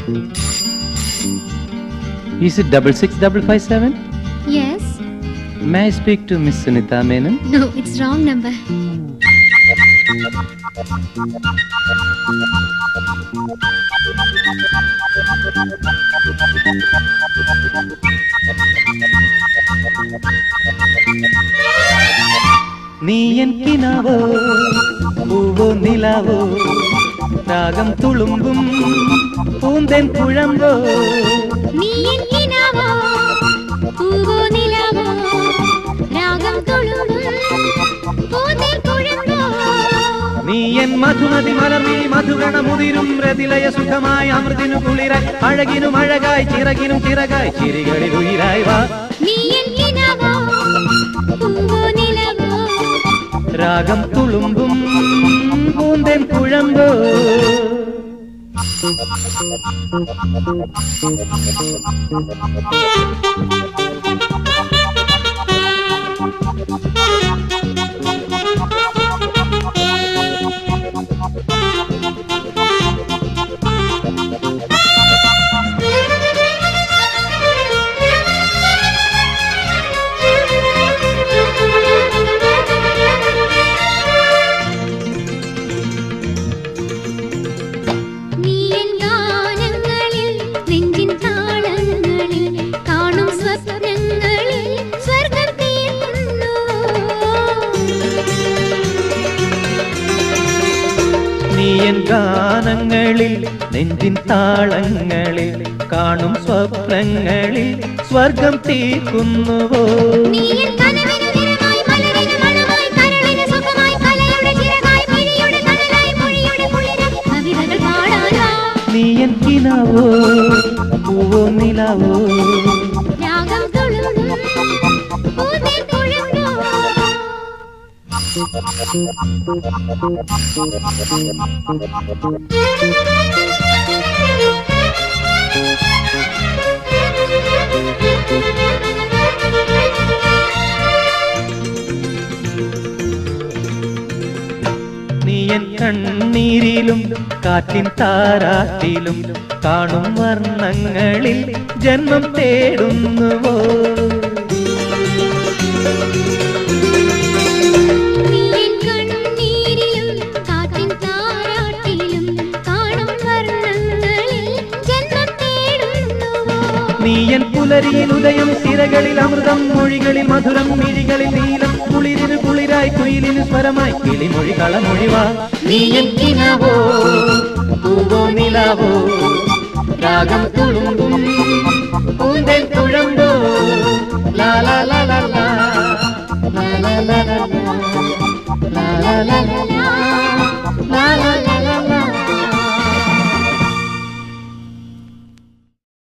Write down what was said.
Is it 66557? Yes. May I speak to Miss Sunita Menon? No, it's wrong number. നീ N കിനാവോ പൂവോ നിലാവോ രാഗം തുളുമ്പും പൂന്തേൻ കുഴമ്പോ നീ N കിനാവോ പൂവോ നിലാവോ രാഗം തുളുമ്പും പൂന്തേൻ കുഴമ്പോ നീ N Madhumathi മലർന്നീ മധുഗണമുതിരും രതിലയ സുഖമായി അമൃതിനു കുളിരായി അഴകിനും അഴകായി ചിറകിനും ചിറകായി ചിരികളിൽ ഉയിരായി വാ നീ എൻ കിനാവോ പൂവോ നിലാവോ രാഗം തുളുമ്പും പൂന്തേൻ കുഴമ്പോ ഗാനങ്ങളിൽ നെഞ്ചിൻ താളങ്ങളിൽ കാണും സ്വപ്നങ്ങളിൽ സ്വർഗം തീർക്കുന്നുവോ നീ എൻ കിനാവോ പൂവോ നിലാവോ നീ എൻ കണ്ണീരിലും കാറ്റിൻ താരാട്ടിലും കാണും വർണ്ണങ്ങളിൽ ജന്മം തേടുന്നുവോ നീ എൻ പുലരിയിൽ ഉദയം സിരകളിൽ അമൃതം മൊഴികളിൽ മധുരം മിഴികളിൽ നീലം കുളിരിന് കുളിരായി കുയിലിന് സ്വരമായി കിളിമൊഴി കളമൊഴിവാ നീ എൻ കിനാവോ പൂവോ നിലാവോ രാഗം തുളുമ്പും പൂന്തേൻ കുഴമ്പോ ലാ ലാ ലാ ലാ ലാ ലാ ലാ ലാ ലാ ലാ ലാ ലാ ലാ